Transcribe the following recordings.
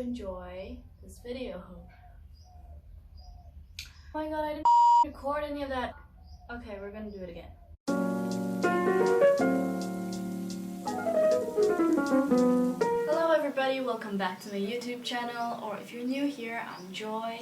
enjoy this video. Oh my god, I didn't record any of that. Okay, we're gonna do it again. Hello everybody, welcome back to my YouTube channel, or if you're new here, I'm Joy,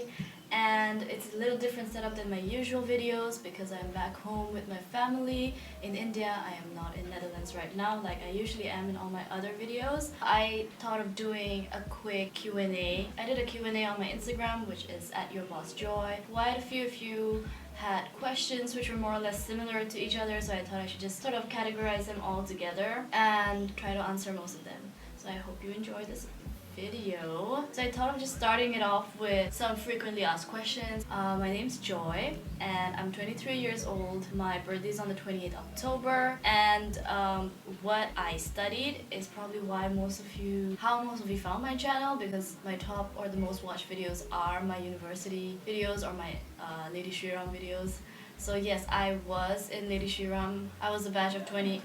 and it's a little different setup than my usual videos because I'm back home with my family in India. I am not in Netherlands right now like I usually am in all my other videos. I thought of doing a quick Q&A. I did a Q&A on my Instagram, which is at Yourbossjoy. Quite a few of you had questions which were more or less similar to each other, so I thought I should just sort of categorize them all together and try to answer most of them. So I hope you enjoy this video. So I thought of just starting it off with some frequently asked questions. My name's Joy and I'm 23 years old. My birthday is on the 28th October, and what I studied is probably how most of you found my channel, because my top or the most watched videos are my university videos or my Lady Shriram videos. So yes, I was in Lady Shriram. I was a batch of 20.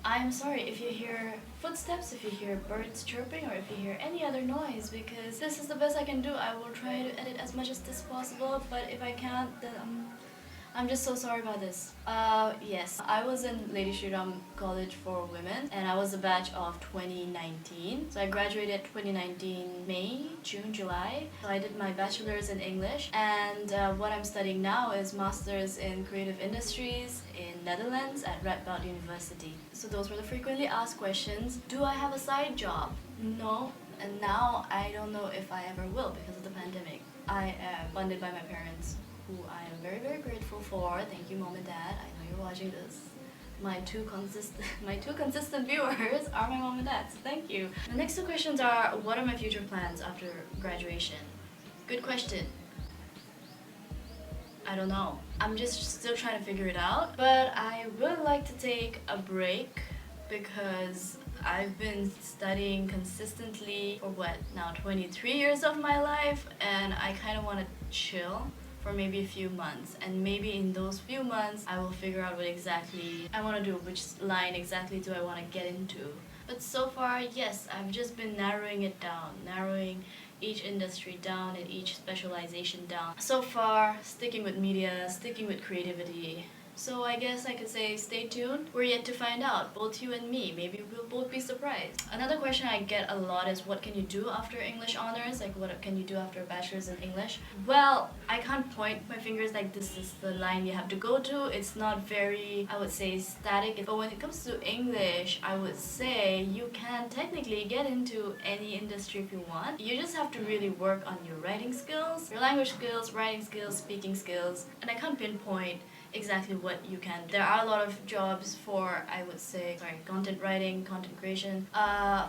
I'm sorry if you hear footsteps, if you hear birds chirping, or if you hear any other noise, because this is the best I can do. I will try to edit as much as this possible, but if I can't, then I'm just so sorry about this. Yes, I was in Lady Shriram College for Women, and I was a batch of 2019. So I graduated 2019 May, June, July. So I did my bachelor's in English, and what I'm studying now is master's in creative industries in Netherlands at Revital University. So those were the frequently asked questions. Do I have a side job? No, and now I don't know if I ever will because of the pandemic. I am funded by my parents, who I am very, very grateful for. Thank you, Mom and Dad. I know you're watching this. My two consistent viewers are my mom and dad, so thank you. The next two questions are, what are my future plans after graduation? Good question. I don't know. I'm just still trying to figure it out, but I would like to take a break because I've been studying consistently for what, now 23 years of my life, and I kind of want to chill for maybe a few months, and maybe in those few months I will figure out what exactly I want to do, which line exactly do I want to get into. But so far, yes, I've just been narrowing it down, narrowing each industry down and each specialization down. So far, sticking with media, sticking with creativity. So I guess I could say stay tuned. We're yet to find out, both you and me. Maybe we'll both be surprised. Another question I get a lot is, what can you do after English honors? Like, what can you do after a bachelor's in English? Well, I can't point my fingers like this is the line you have to go to. It's not very, I would say, static. But when it comes to English, I would say you can technically get into any industry if you want. You just have to really work on your writing skills, your language skills, writing skills, speaking skills. And I can't pinpoint exactly what you can. There are a lot of jobs for, I would say, content writing, content creation,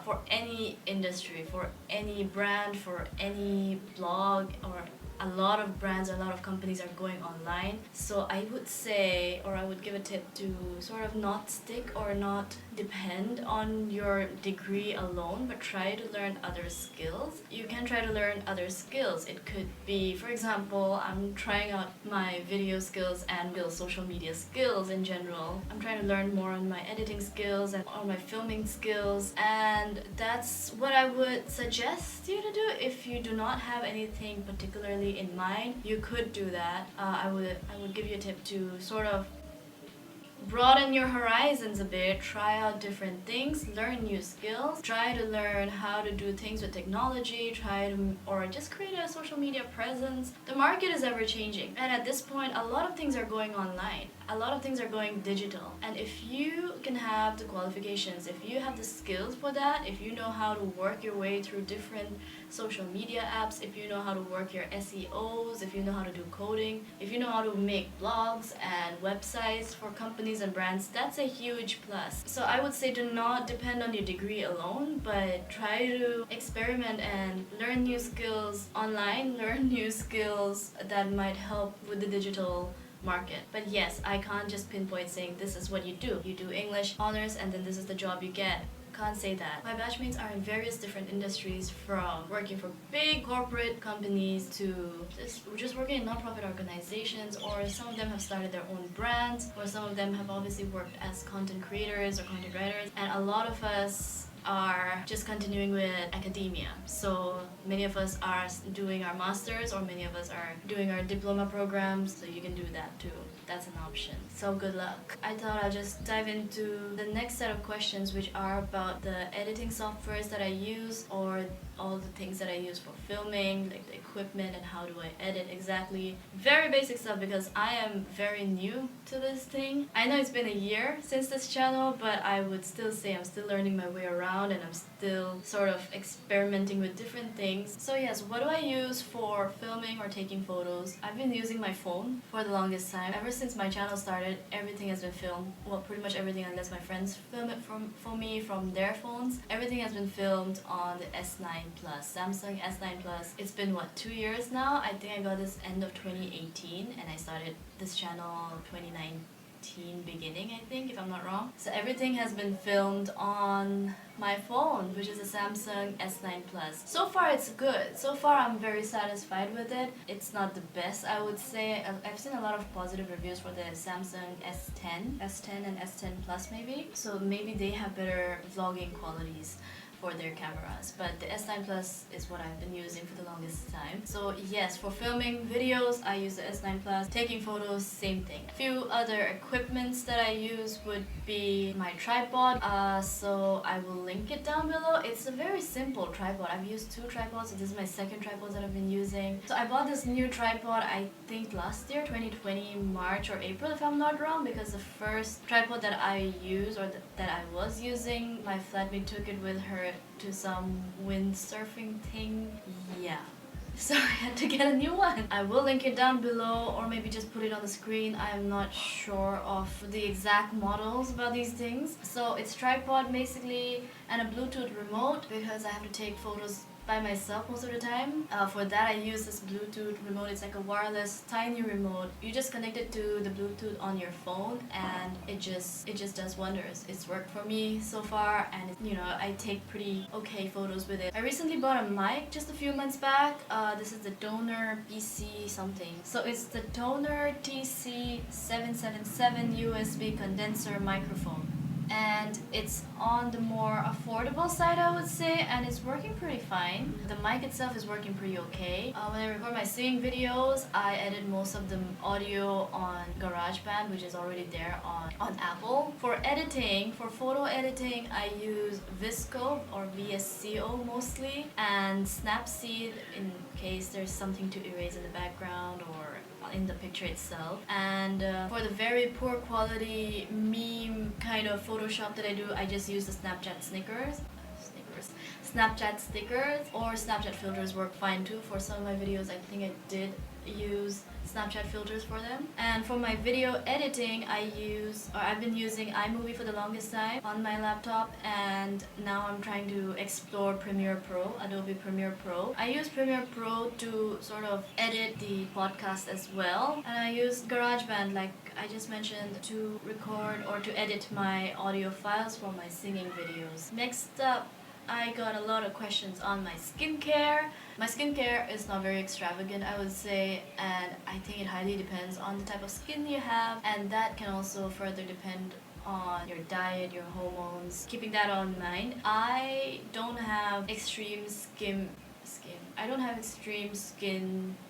for any industry, for any brand, for any blog, or a lot of brands, a lot of companies are going online. So I would say, or I would give a tip to sort of not stick or not depend on your degree alone, but try to learn other skills. You can try to learn other skills. It could be, for example, I'm trying out my video skills and social media skills in general. I'm trying to learn more on my editing skills and on my filming skills, and that's what I would suggest you to do. If you do not have anything particularly in mind, you could do that. I would give you a tip to sort of broaden your horizons a bit, try out different things, learn new skills, try to learn how to do things with technology, or just create a social media presence. The market is ever changing, and at this point a lot of things are going online. A lot of things are going digital, and if you can have the qualifications, if you have the skills for that, if you know how to work your way through different social media apps, if you know how to work your SEOs, if you know how to do coding, if you know how to make blogs and websites for companies and brands, that's a huge plus. So I would say do not depend on your degree alone, but try to experiment and learn new skills online, learn new skills that might help with the digital market. But yes, I can't just pinpoint saying this is what you do. You do English honors and then this is the job you get. Can't say that. My batchmates are in various different industries, from working for big corporate companies to just working in non-profit organizations, or some of them have started their own brands, or some of them have obviously worked as content creators or content writers, and a lot of us are just continuing with academia. So many of us are doing our masters, or many of us are doing our diploma programs, so you can do that too. That's an option. So good luck. I thought I'll just dive into the next set of questions, which are about the editing softwares that I use, or all the things that I use for filming, like the equipment and how do I edit exactly. Very basic stuff, because I am very new to this thing. I know it's been a year since this channel, but I would still say I'm still learning my way around, and I'm still sort of experimenting with different things. So yes, what do I use for filming or taking photos? I've been using my phone for the longest time. Ever since my channel started, everything has been filmed. Well, pretty much everything, unless my friends film it for me from their phones. Everything has been filmed on the S9 Plus, Samsung S9 Plus. It's been what, 2 years now? I think I got this end of 2018, and I started this channel 2019 beginning, I think, if I'm not wrong. So everything has been filmed on my phone, which is a Samsung S9 Plus. So far it's good. So far I'm very satisfied with it. It's not the best, I would say. I've seen a lot of positive reviews for the Samsung S10 and S10 Plus maybe. So maybe they have better vlogging qualities for their cameras, but the S9 Plus is what I've been using for the longest time. So yes, for filming videos I use the S9 Plus. Taking photos, same thing. A few other equipments that I use would be my tripod, so I will link it down below. It's a very simple tripod. I've used 2 tripods, so this is my second tripod that I've been using. So I bought this new tripod, I think last year, 2020, March or April if I'm not wrong, because the first tripod that I used, or that I was using, my flatmate took it with her to some windsurfing thing. Yeah. So I had to get a new one. I will link it down below, or maybe just put it on the screen. I'm not sure of the exact models about these things. So it's tripod basically, and a Bluetooth remote, because I have to take photos by myself most of the time. For that I use this Bluetooth remote. It's like a wireless tiny remote. You just connect it to the Bluetooth on your phone, and it just does wonders. It's worked for me so far, and you know, I take pretty okay photos with it. I recently bought a mic just a few months back. This is the Donor PC something. So it's the Donor TC777 USB condenser microphone. And it's on the more affordable side, I would say, and it's working pretty fine. The mic itself is working pretty okay. When I record my singing videos, I edit most of the audio on GarageBand, which is already there on Apple. For editing, for photo editing, I use Visco or VSCO mostly, and Snapseed in case there's something to erase in the background or in the picture itself. And for the very poor quality meme kind of Photoshop that I do, I just use the Snapchat stickers, or Snapchat filters work fine too. For some of my videos I think I did use Snapchat filters for them. And for my video editing, I've been using iMovie for the longest time on my laptop, and now I'm trying to explore Premiere Pro, Adobe Premiere Pro. I use Premiere Pro to sort of edit the podcast as well, and I use GarageBand, like I just mentioned, to record or to edit my audio files for my singing videos. Next up, I got a lot of questions on my skincare. My skincare is not very extravagant, I would say, and I think it highly depends on the type of skin you have, and that can also further depend on your diet, your hormones. Keeping that on mind, I don't have extreme skin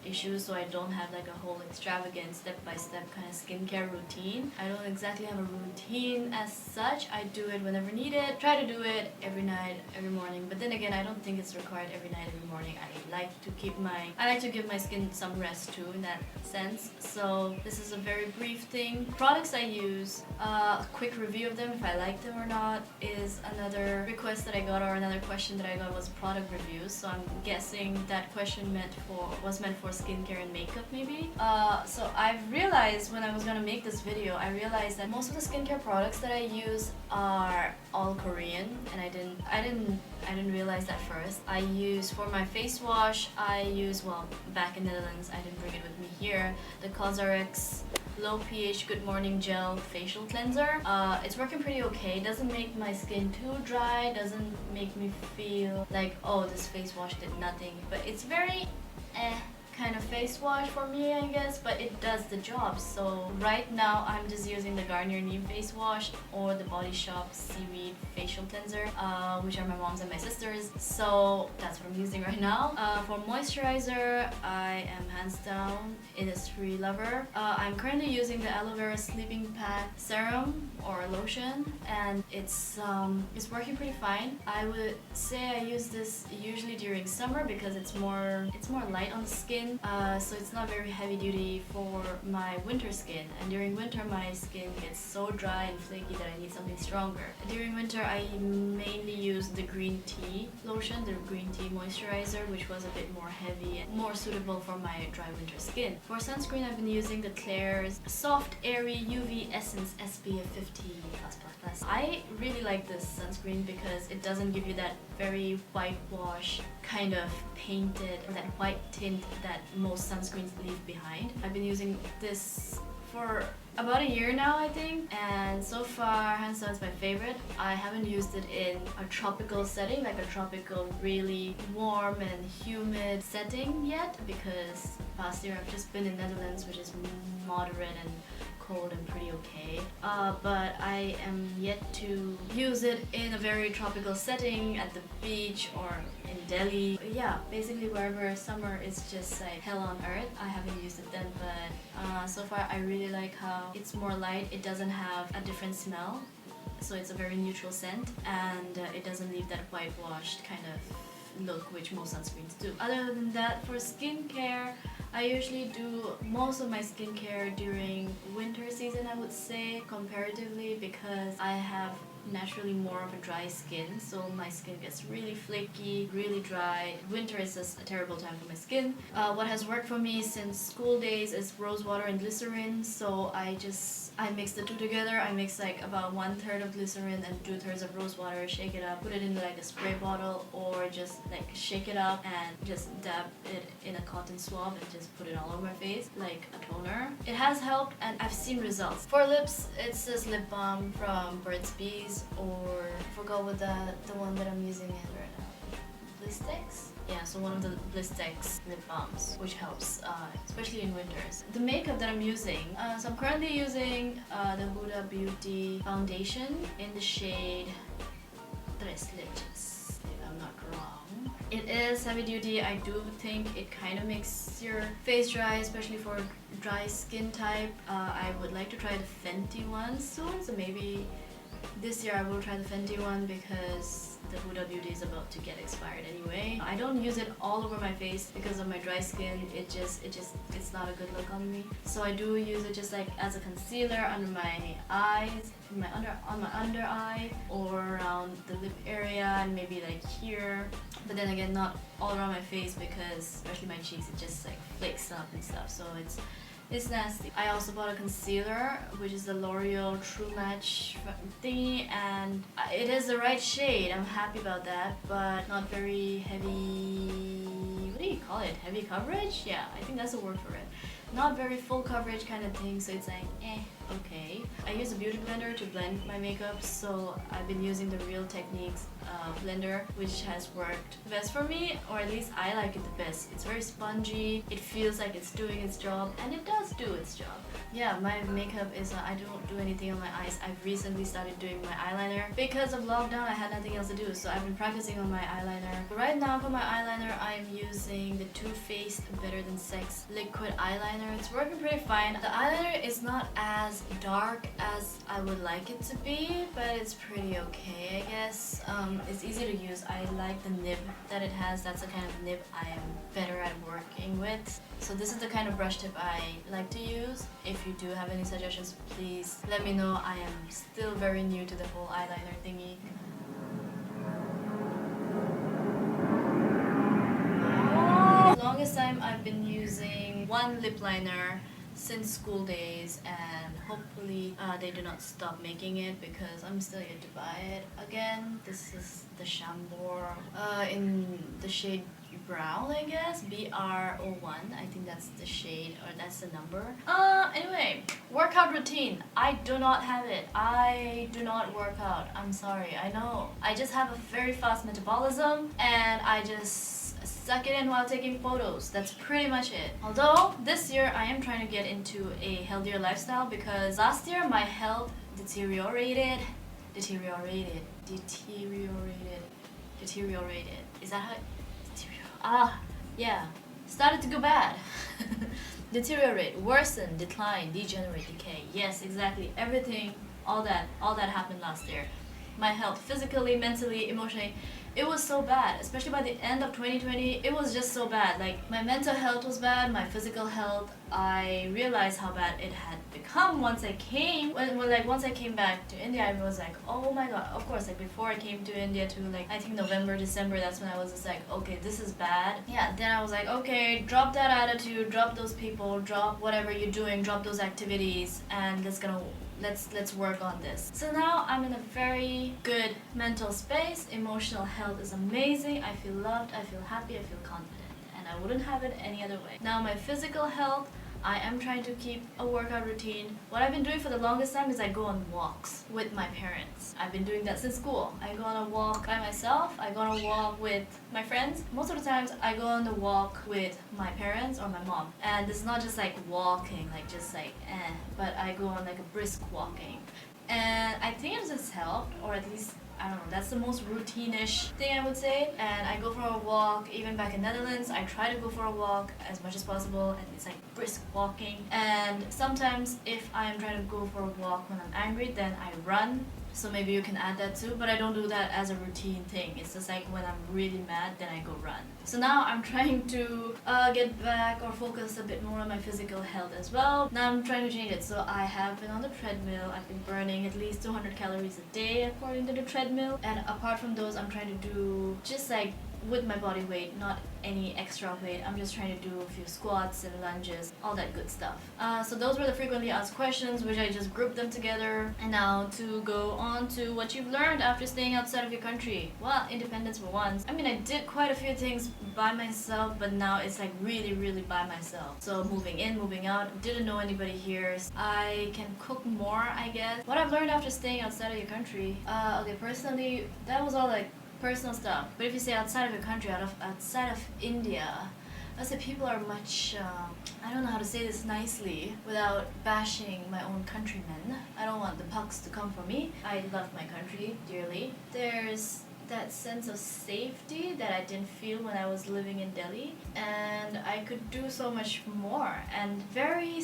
issues, so I don't have like a whole extravagant step-by-step kind of skincare routine. I don't exactly have a routine as such. I do it whenever needed. Try to do it every night, every morning, but then again, I don't think it's required every night, every morning. I like to give my skin some rest too in that sense. So this is a very brief thing. Products I use, a quick review of them if I like them or not is another request that I got, or another question that I got was product reviews. So I'm guessing that question was meant for skincare and makeup maybe. So I've realized when I was gonna make this video, I realized that most of the skincare products that I use are all Korean, and I didn't realize that first. I use, for my face wash, well, back in the Netherlands, I didn't bring it with me here, the COSRX Low pH Good Morning Gel Facial Cleanser. It's working pretty okay. Doesn't make my skin too dry, doesn't make me feel like, oh, this face wash did nothing, but it's very kind of face wash for me, I guess, but it does the job. So right now I'm just using the Garnier Neem face wash or the Body Shop Seaweed facial cleanser, which are my mom's and my sister's. So that's what I'm using right now. For moisturizer, I am hands down Innisfree lover. I'm currently using the Aloe Vera sleeping pad serum or lotion, and it's working pretty fine. I would say I use this usually during summer because it's more light on the skin, so it's not very heavy duty for my winter skin. And during winter my skin gets so dry and flaky that I need something stronger. During winter I mainly use the green tea lotion, the green tea moisturizer, which was a bit more heavy and more suitable for my dry winter skin. For sunscreen I've been using the Klairs Soft Airy UV Essence SPF 50+++. I really like this sunscreen because it doesn't give you that very whitewash kind of painted or that white tint that most sunscreens leave behind. I've been using this for about a year now, I think, and so far hands down it's my favorite. I haven't used it in a tropical setting, like a tropical really warm and humid setting yet, because past year I've just been in Netherlands, which is moderate and cold and pretty okay, but I am yet to use it in a very tropical setting at the beach or in Delhi. Yeah, basically wherever summer is just like hell on earth. I haven't used it then, but so far I really like how it's more light. It doesn't have a different smell, so it's a very neutral scent, and it doesn't leave that whitewashed kind of look which most sunscreens do. Other than that, for skincare, I usually do most of my skincare during winter season, I would say, comparatively, because I have naturally more of a dry skin, so my skin gets really flaky, really dry. Winter is just a terrible time for my skin. What has worked for me since school days is rose water and glycerin, so I mix the two together. I mix like about 1/3 of glycerin and 2/3 of rose water, shake it up, put it in like a spray bottle, or just like shake it up and just dab it in a cotton swab and just put it all over my face like a toner. It has helped and I've seen results. For lips, it's this lip balm from Burt's Bees, or I forgot what the one that I'm using it right now. Blistex? Yeah, so one of the Blistex lip balms, which helps, especially in winters. The makeup that I'm using, so I'm currently using the Huda Beauty foundation in the shade Leches, if I'm not wrong. It is heavy duty. I do think it kind of makes your face dry, especially for dry skin type. I would like to try the Fenty one soon, so maybe this year I will try the Fenty one because the Huda Beauty is about to get expired anyway. I don't use it all over my face because of my dry skin. It's not a good look on me. So I do use it just like as a concealer under my eyes, on my under eye, or around the lip area, and maybe like here. But then again, not all around my face because especially my cheeks, it just like flakes up and stuff. So it's nasty. I also bought a concealer, which is the L'Oreal True Match thingy, and it is the right shade. I'm happy about that, but not very heavy. What do you call it? Heavy coverage? Yeah, I think that's the word for it. Not very full coverage kind of thing, so it's like, okay. I use a beauty blender to blend my makeup, so I've been using the Real Techniques blender, which has worked the best for me, or at least I like it the best. It's very spongy, it feels like it's doing its job, and it does do its job. Yeah, my makeup is, I don't do anything on my eyes. I've recently started doing my eyeliner. Because of lockdown, I had nothing else to do, so I've been practicing on my eyeliner. Right now for my eyeliner, I'm using the Too Faced Better Than Sex liquid eyeliner. It's working pretty fine. The eyeliner is not as dark as I would like it to be, but it's pretty okay, I guess. It's easy to use. I like the nib that it has. That's the kind of nib I am better at working with. So this is the kind of brush tip I like to use. If you do have any suggestions, please let me know. I am still very new to the whole eyeliner thingy. The longest time I've been using one lip liner since school days, and hopefully they do not stop making it because I'm still yet to buy it again. This is the Chambor in the shade brown, I guess, BR01. I think that's the shade, or that's the number. Anyway, workout routine. I do not have it. I do not work out. I'm sorry. I know. I just have a very fast metabolism, and I just suck it in while taking photos. That's pretty much it. Although this year I am trying to get into a healthier lifestyle because last year my health deteriorated. Is that how yeah. Started to go bad. Deteriorate, worsen, decline, degenerate, decay. Yes, exactly. Everything, all that happened last year. My health, physically, mentally, emotionally, it was so bad. Especially by the end of 2020, it was just so bad. Like, my mental health was bad, my physical health. I realized how bad it had become once I came. Once I came back to India, I was like, oh my god. Of course, like before I came to India to like, I think November, December, that's when I was just like, okay, this is bad. Yeah, then I was like, okay, drop that attitude, drop those people, drop whatever you're doing, drop those activities, and let's work on this. So now I'm in a very good mental space. Emotional health is amazing. I feel loved, I feel happy, I feel confident, and I wouldn't have it any other way. Now my physical health, I am trying to keep a workout routine. What I've been doing for the longest time is I go on walks with my parents. I've been doing that since school. I go on a walk by myself, I go on a walk with my friends. Most of the times I go on the walk with my parents or my mom. And it's not just like walking, like just like but I go on like a brisk walking. And I think it has helped, or at least I don't know, that's the most routine-ish thing I would say. And I go for a walk, even back in Netherlands, I try to go for a walk as much as possible, and it's like brisk walking. And sometimes if I'm trying to go for a walk when I'm angry, then I run. So maybe you can add that too, but I don't do that as a routine thing. It's just like when I'm really mad, then I go run. So now I'm trying to get back or focus a bit more on my physical health as well. Now I'm trying to change it. So I have been on the treadmill. I've been burning at least 200 calories a day according to the treadmill. And apart from those, I'm trying to do just like with my body weight, not any extra weight. I'm just trying to do a few squats and lunges, all that good stuff. So those were the frequently asked questions, which I just grouped them together. And now to go on to what you've learned after staying outside of your country. Well, independence for once. I mean, I did quite a few things by myself, but now it's like really, really by myself. So moving in, moving out, didn't know anybody here. I can cook more, I guess. What I've learned after staying outside of your country, okay, personally, that was all like personal stuff. But if you say outside of your country, outside of India, I say people are much, I don't know how to say this nicely without bashing my own countrymen. I don't want the pucks to come for me. I love my country dearly. There's that sense of safety that I didn't feel when I was living in Delhi, and I could do so much more, and very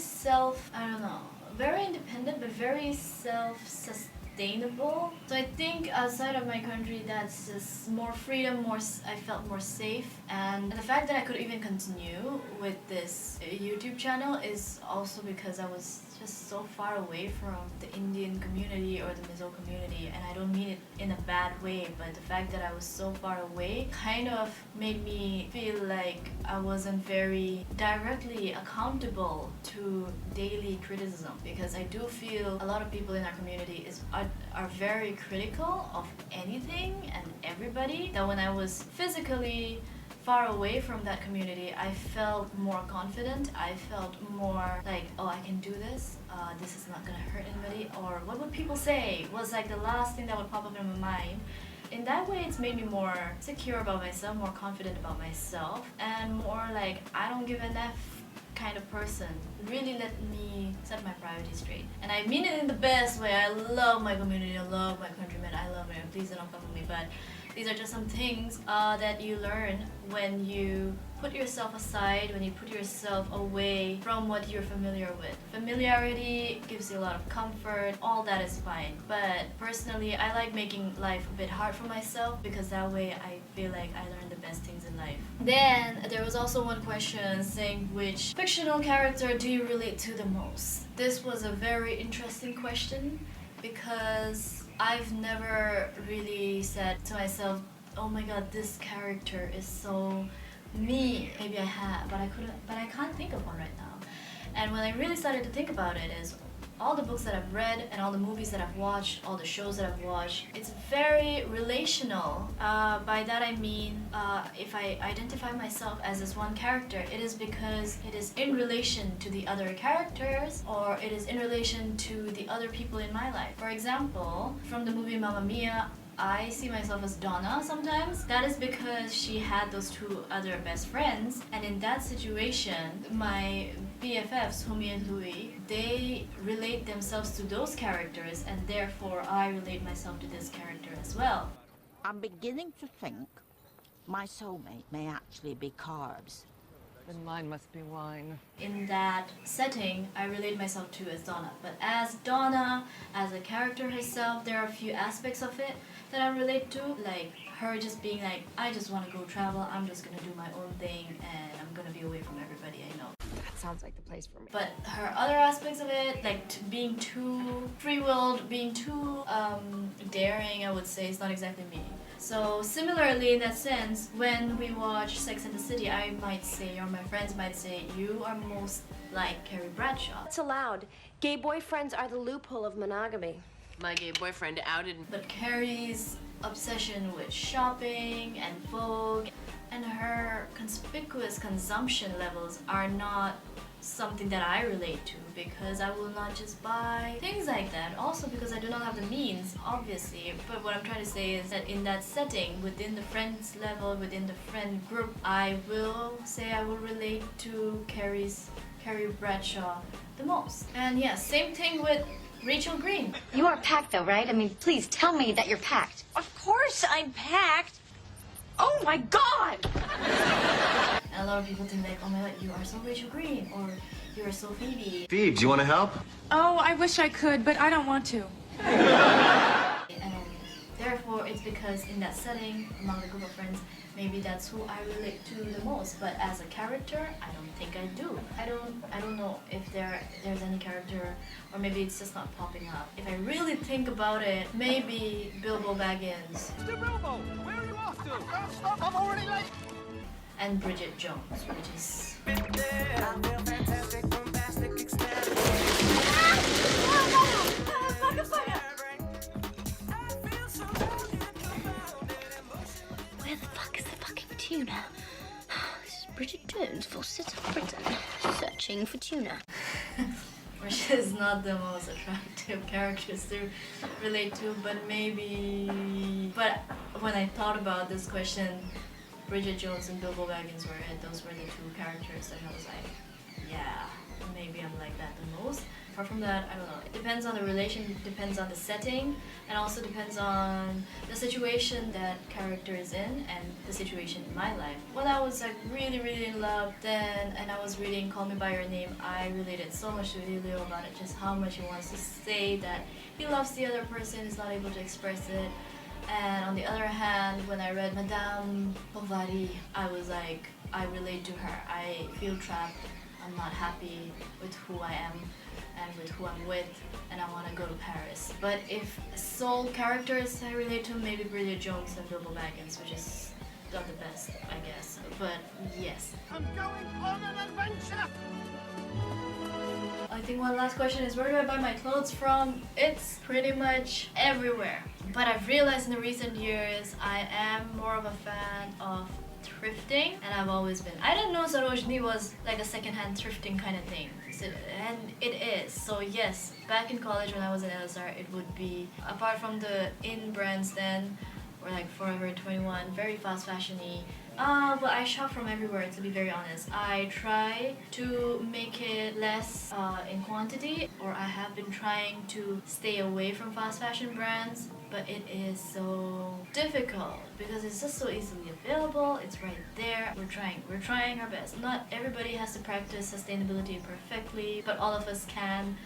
very independent, but very self-sustainable. So I think outside of my country, that's just more freedom, I felt more safe. And the fact that I could even continue with this YouTube channel is also because I was just so far away from the Indian community or the Mizo community. And I don't mean it in a bad way, but the fact that I was so far away kind of made me feel like I wasn't very directly accountable to daily criticism, because I do feel a lot of people in our community are very critical of anything and everybody, that when I was physically far away from that community, I felt more confident. I felt more like, oh, I can do this. This is not gonna hurt anybody. Or what would people say was like the last thing that would pop up in my mind. In that way, it's made me more secure about myself, more confident about myself, and more like I don't give an F kind of person. Really let me set my priorities straight. And I mean it in the best way. I love my community, I love my countrymen, I love it. Please don't come for me, but these are just some things that you learn when you put yourself aside, when you put yourself away from what you're familiar with. Familiarity gives you a lot of comfort, all that is fine. But personally, I like making life a bit hard for myself, because that way I feel like I learn the best things in life. Then there was also one question saying, which fictional character do you relate to the most? This was a very interesting question, because I've never really said to myself, oh my god, this character is so me. Maybe I have, but I can't think of one right now. And when I really started to think about it, is all the books that I've read and all the movies that I've watched, all the shows that I've watched, it's very relational. By that I mean, if I identify myself as this one character, it is because it is in relation to the other characters, or it is in relation to the other people in my life. For example, from the movie Mamma Mia, I see myself as Donna sometimes. That is because she had those two other best friends, and in that situation, my BFFs, Humi and Louis, they relate themselves to those characters, and therefore I relate myself to this character as well. I'm beginning to think my soulmate may actually be carbs. Then mine must be wine. In that setting, I relate myself to as Donna. But as Donna, as a character herself, there are a few aspects of it that I relate to. Like her just being like, I just want to go travel, I'm just going to do my own thing, and I'm going to be away from everybody I know. That sounds like the place for me. But her other aspects of it, like being too free-willed, being too daring, I would say, is not exactly me. So similarly in that sense, when we watch Sex and the City, I might say, or my friends might say, you are most like Carrie Bradshaw. It's allowed. Gay boyfriends are the loophole of monogamy. My gay boyfriend outed me. But Carrie's obsession with shopping and Vogue and her conspicuous consumption levels are not something that I relate to, because I will not just buy things like that. Also because I do not have the means, obviously. But what I'm trying to say is that in that setting, within the friends level, within the friend group, I will say I will relate to Carrie Bradshaw the most. And yeah, same thing with Rachel Green. You are packed though, right? I mean, please tell me that you're packed. Of course I'm packed. Oh my God! And a lot of people think like, oh my god, you are so Rachel Green, or you are so Phoebe. Phoebe, do you want to help? Oh, I wish I could, but I don't want to. And therefore, it's because in that setting, among the group of friends, maybe that's who I relate to the most. But as a character, I don't think I do. I don't know if there's any character, or maybe it's just not popping up. If I really think about it, maybe Bilbo Baggins. Mr. Bilbo, where are you off to? Don't stop, I'm already late. And Bridget Jones, which is... Where the fuck is the fucking tuna? This is Bridget Jones, Fawcett of Britain, searching for tuna. which is not the most attractive characters to relate to, but maybe... But when I thought about this question, Bridget Jones and Bilbo Baggins were it. Those were the two characters that I was like, yeah, maybe I'm like that the most. Apart from that, I don't know. It depends on the relation, depends on the setting, and also depends on the situation that character is in and the situation in my life. When I was like really in love then, and I was reading Call Me By Your Name, I related so much to Elio about it, just how much he wants to say that he loves the other person, is not able to express it. And on the other hand, when I read Madame Bovary, I was like, I relate to her. I feel trapped. I'm not happy with who I am and with who I'm with, and I want to go to Paris. But if soul characters I relate to, maybe Bridget Jones and Bilbo Baggins, which is not the best, I guess. But yes. I'm going on an adventure! I think one last question is, where do I buy my clothes from? It's pretty much everywhere. But I've realized in the recent years I am more of a fan of thrifting, and I've always been. I didn't know Sarojini was like a secondhand thrifting kind of thing, and it is. So yes, back in college when I was in LSR, it would be, apart from the in brands then, or like Forever 21, very fast fashion-y. But I shop from everywhere, to be very honest. I try to make it less in quantity, or I have been trying to stay away from fast fashion brands, but it is so difficult because it's just so easily available. It's right there. We're trying our best. Not everybody has to practice sustainability perfectly, but all of us can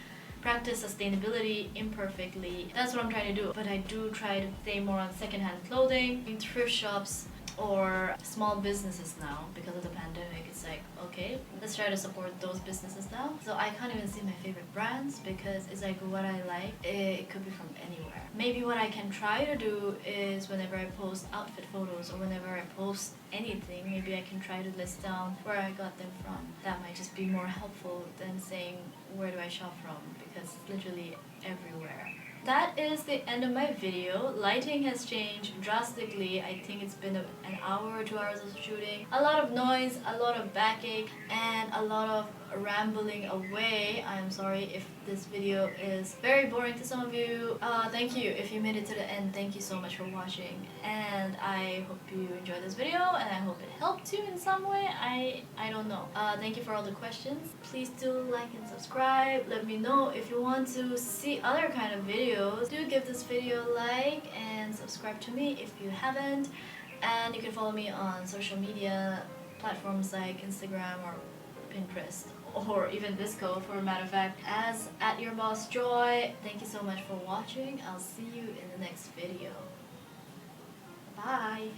practice sustainability imperfectly. That's what I'm trying to do. But I do try to stay more on secondhand clothing, in thrift shops, or small businesses now. Because of the pandemic, it's like, okay, let's try to support those businesses now. So I can't even see my favorite brands because it's like what I like, it could be from anywhere. Maybe what I can try to do is whenever I post outfit photos or whenever I post anything, maybe I can try to list down where I got them from. That might just be more helpful than saying where do I shop from, because it's literally everywhere. that is the end of my video. Lighting has changed drastically. I think it's been an hour or 2 hours of shooting. A lot of noise, a lot of backache, and a lot of rambling away. I'm sorry if this video is very boring to some of you. Thank you if you made it to the end. Thank you so much for watching, and I hope you enjoyed this video, and I hope it helped you in some way. I don't know. Thank you for all the questions. Please do like and subscribe. Let me know if you want to see other kind of videos. Do give this video a like and subscribe to me if you haven't, and you can follow me on social media platforms like Instagram or Pinterest, or even Visco for a matter of fact, as at Yourbossjoy. Thank you so much for watching. I'll see you in the next video. Bye!